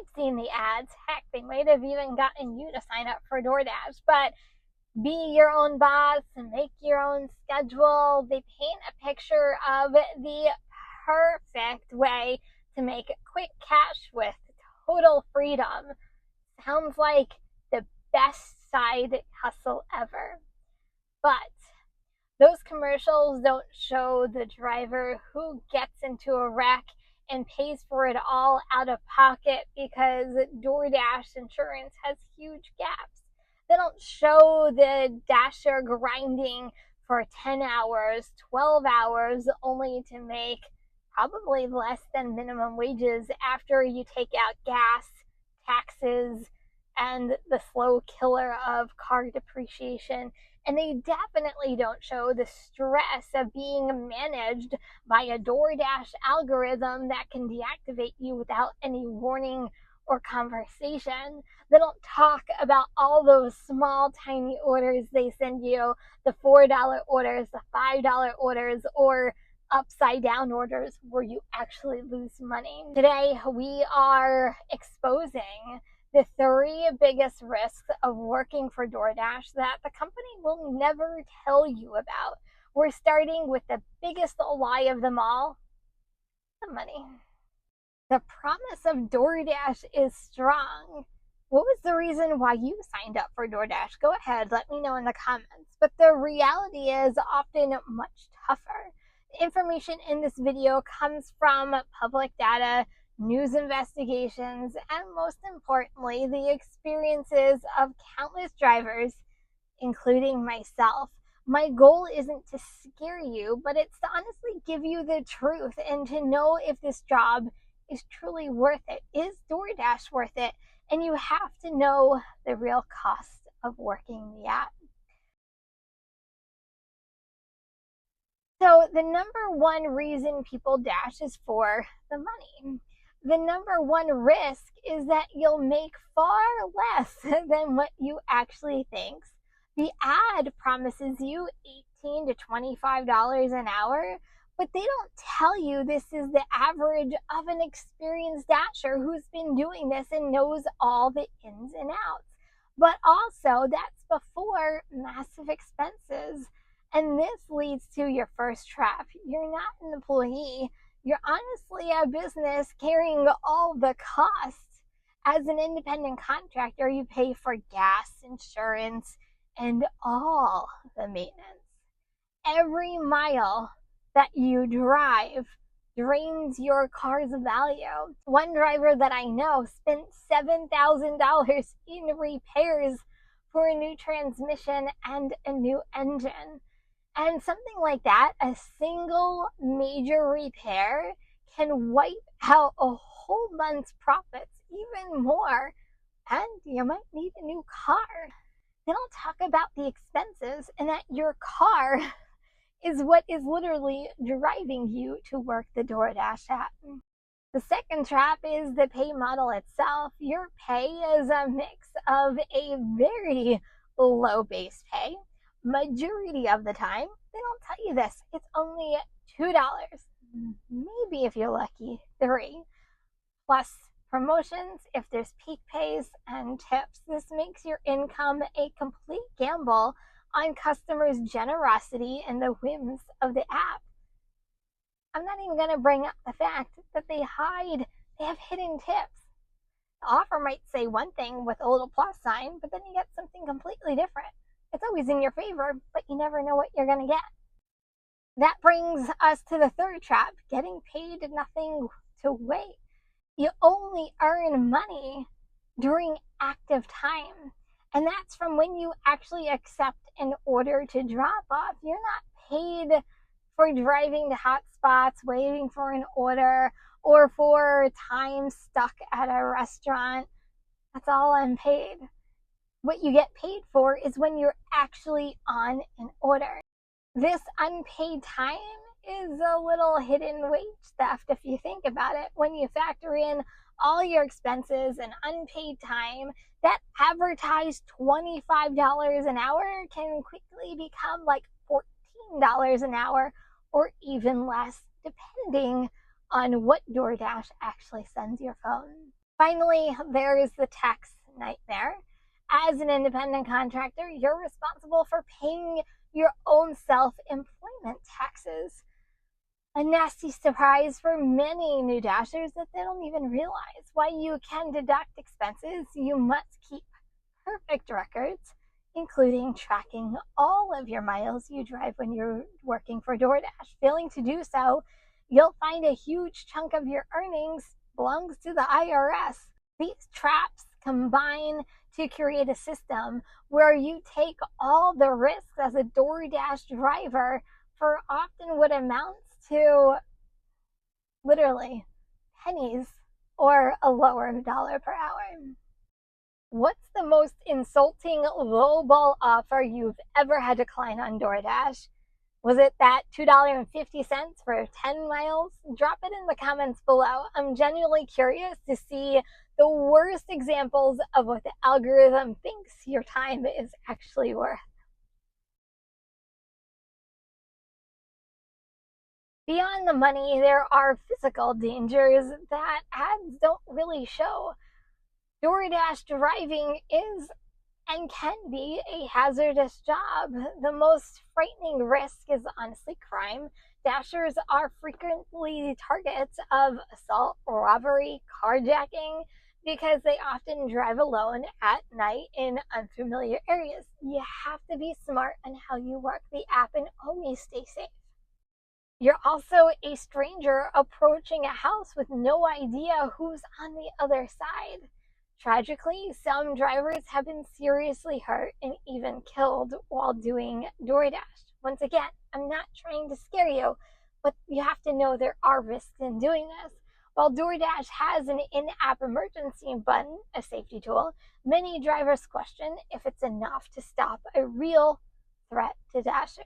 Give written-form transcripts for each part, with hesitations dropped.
have seen the ads. Heck, they might have even gotten you to sign up for DoorDash. But be your own boss and make your own schedule. They paint a picture of the perfect way to make quick cash with total freedom. Sounds like the best side hustle ever. But those commercials don't show the driver who gets into a wreck and pays for it all out of pocket because DoorDash insurance has huge gaps. They don't show the dasher grinding for 10 hours, 12 hours, only to make probably less than minimum wages after you take out gas, taxes, and the slow killer of car depreciation. And they definitely don't show the stress of being managed by a DoorDash algorithm that can deactivate you without any warning or conversation. They don't talk about all those small, tiny orders they send you, the $4 orders, the $5 orders, or upside down orders where you actually lose money. Today, we are exposing the 3 biggest risks of working for DoorDash that the company will never tell you about. We're starting with the biggest lie of them all, the money. The promise of DoorDash is strong. What was the reason why you signed up for DoorDash? Go ahead, let me know in the comments. But the reality is often much tougher. The information in this video comes from public data, news investigations, and most importantly, the experiences of countless drivers, including myself. My goal isn't to scare you, but it's to honestly give you the truth and to know if this job is truly worth it. Is DoorDash worth it? And you have to know the real cost of working the app. So the number one reason people dash is for the money. The number one risk is that you'll make far less than what you actually think. The ad promises you $18 to $25 an hour, but they don't tell you this is the average of an experienced dasher who's been doing this and knows all the ins and outs. But also, that's before massive expenses. And this leads to your first trap. You're not an employee. You're honestly a business carrying all the costs. As an independent contractor, you pay for gas, insurance, and all the maintenance. Every mile that you drive drains your car's value. One driver that I know spent $7,000 in repairs for a new transmission and a new engine. And something like that, a single major repair, can wipe out a whole month's profits, even more, and you might need a new car. They don't talk about the expenses and that your car is what is literally driving you to work the DoorDash app. The second trap is the pay model itself. Your pay is a mix of a very low base pay. Majority of the time, they don't tell you this. It's only $2, maybe if you're lucky, $3, plus promotions if there's peak pays and tips. This makes your income a complete gamble on customers' generosity and the whims of the app. I'm not even going to bring up the fact that they have hidden tips. The offer might say one thing with a little plus sign, but then you get something completely different. It's always in your favor, but you never know what you're going to get. That brings us to the third trap, getting paid nothing to wait. You only earn money during active time, and that's from when you actually accept an order to drop off. You're not paid for driving to hot spots, waiting for an order, or for time stuck at a restaurant. That's all unpaid. What you get paid for is when you're actually on an order. This unpaid time is a little hidden wage theft if you think about it. When you factor in all your expenses and unpaid time, that advertised $25 an hour can quickly become like $14 an hour or even less, depending on what DoorDash actually sends your phone. Finally, there's the tax nightmare. As an independent contractor, you're responsible for paying your own self employment taxes. A nasty surprise for many new dashers that they don't even realize. While you can deduct expenses, you must keep perfect records, including tracking all of your miles you drive when you're working for DoorDash. Failing to do so, you'll find a huge chunk of your earnings belongs to the IRS. These traps combine to create a system where you take all the risks as a DoorDash driver for often what amounts to literally pennies or a lower dollar per hour. What's the most insulting lowball offer you've ever had to decline on DoorDash? Was it that $2.50 for 10 miles? Drop it in the comments below. I'm genuinely curious to see the worst examples of what the algorithm thinks your time is actually worth. Beyond the money, there are physical dangers that ads don't really show. DoorDash driving is and can be a hazardous job. The most frightening risk is honestly crime. Dashers are frequently targets of assault, robbery, carjacking because they often drive alone at night in unfamiliar areas. You have to be smart on how you work the app and always stay safe. You're also a stranger approaching a house with no idea who's on the other side. Tragically, some drivers have been seriously hurt and even killed while doing DoorDash. Once again, I'm not trying to scare you, but you have to know there are risks in doing this. While DoorDash has an in-app emergency button, a safety tool, many drivers question if it's enough to stop a real threat to dashers.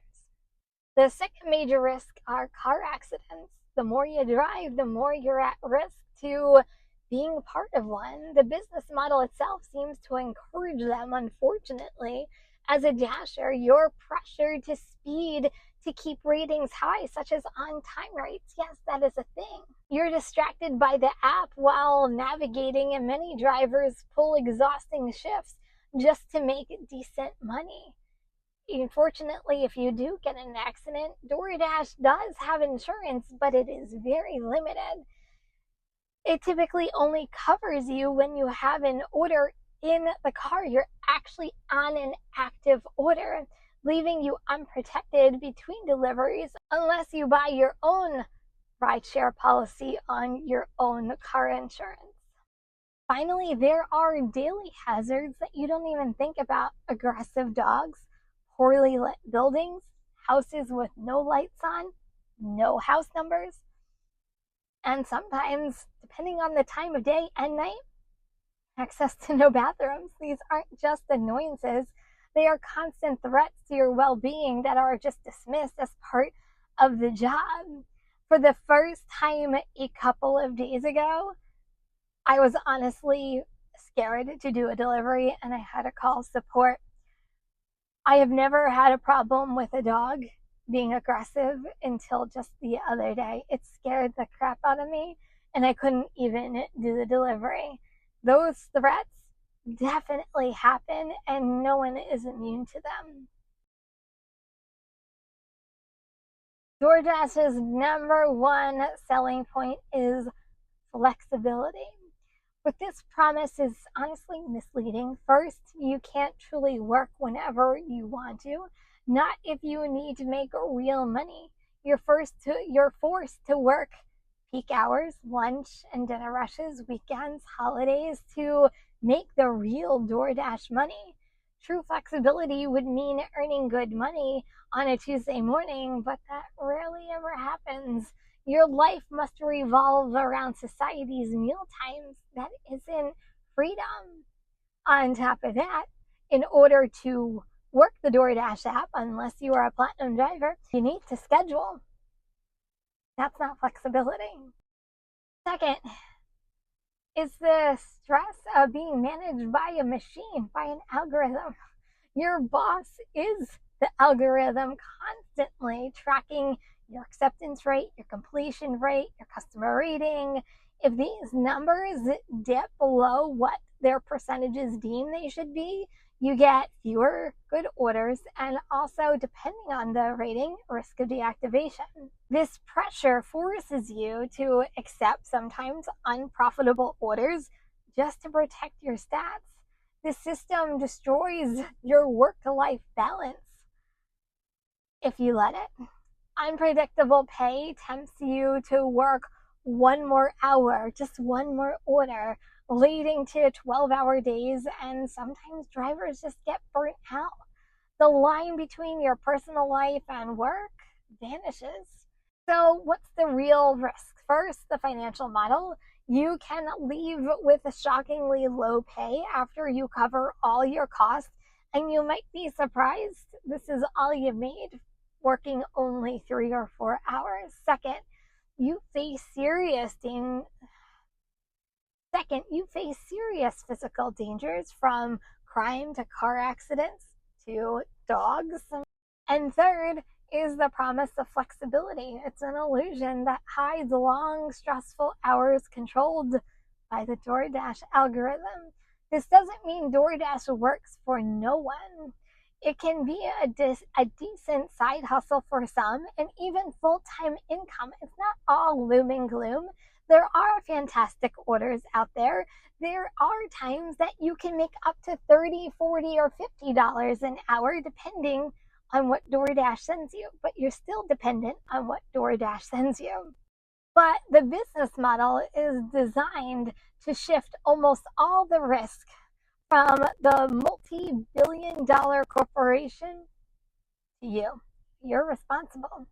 The second major risk are car accidents. The more you drive, the more you're at risk to being part of one. The business model itself seems to encourage them, unfortunately. As a dasher, you're pressured to speed to keep ratings high, such as on-time rates. Yes, that is a thing. You're distracted by the app while navigating, and many drivers pull exhausting shifts just to make decent money. Unfortunately, if you do get in an accident, DoorDash does have insurance, but it is very limited. It typically only covers you when you have an order in the car. You're actually on an active order, leaving you unprotected between deliveries unless you buy your own rideshare policy on your own car insurance. Finally, there are daily hazards that you don't even think about. Aggressive dogs, poorly lit buildings, houses with no lights on, no house numbers, and sometimes, depending on the time of day and night, access to no bathrooms. These aren't just annoyances, they are constant threats to your well-being that are just dismissed as part of the job. For the first time a couple of days ago, I was honestly scared to do a delivery and I had to call support. I have never had a problem with a dog being aggressive until just the other day. It scared the crap out of me and I couldn't even do the delivery. Those threats definitely happen and no one is immune to them. DoorDash's number one selling point is flexibility. But this promise is honestly misleading. First, you can't truly work whenever you want to, not if you need to make real money. You're forced to work peak hours, lunch and dinner rushes, weekends, holidays to make the real DoorDash money. True flexibility would mean earning good money on a Tuesday morning, but that rarely ever happens. Your life must revolve around society's meal times. That isn't freedom. On top of that, in order to work the DoorDash app, unless you are a platinum driver, you need to schedule. That's not flexibility. Second is the stress of being managed by a machine, by an algorithm. Your boss is the algorithm, constantly tracking your acceptance rate, your completion rate, your customer rating, If these numbers dip below what their percentages deem they should be, you get fewer good orders and also, depending on the rating, risk of deactivation. This pressure forces you to accept sometimes unprofitable orders just to protect your stats. The system destroys your work-to-life balance if you let it. Unpredictable pay tempts you to work one more hour, just one more order, leading to 12-hour days, and sometimes drivers just get burnt out. The line between your personal life and work vanishes. So, what's the real risk? First, the financial model. You can leave with a shockingly low pay after you cover all your costs, and you might be surprised this is all you've made working only 3 or 4 hours. Second, you face serious physical dangers, from crime to car accidents to dogs. And third is the promise of flexibility. It's an illusion that hides long, stressful hours controlled by the DoorDash algorithm. This doesn't mean DoorDash works for no one. It can be a decent side hustle for some, and even full-time income. It's not all gloom and gloom. There are fantastic orders out there. There are times that you can make up to $30, $40, or $50 an hour, depending on what DoorDash sends you. But you're still dependent on what DoorDash sends you. But the business model is designed to shift almost all the risk from the multi-billion-dollar corporation to you. You're responsible.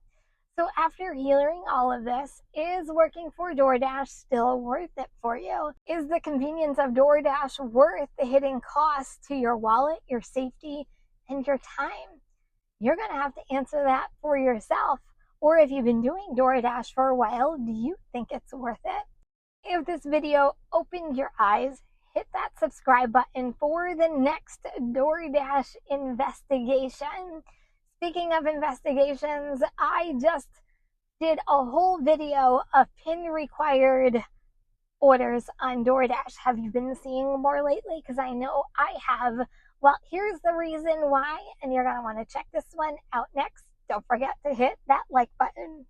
So after hearing all of this, is working for DoorDash still worth it for you? Is the convenience of DoorDash worth the hidden costs to your wallet, your safety, and your time? You're going to have to answer that for yourself. Or if you've been doing DoorDash for a while, do you think it's worth it? If this video opened your eyes, hit that subscribe button for the next DoorDash investigation. Speaking of investigations, I just did a whole video of PIN required orders on DoorDash. Have you been seeing more lately? Because I know I have. Well, here's the reason why, and you're going to want to check this one out next. Don't forget to hit that like button.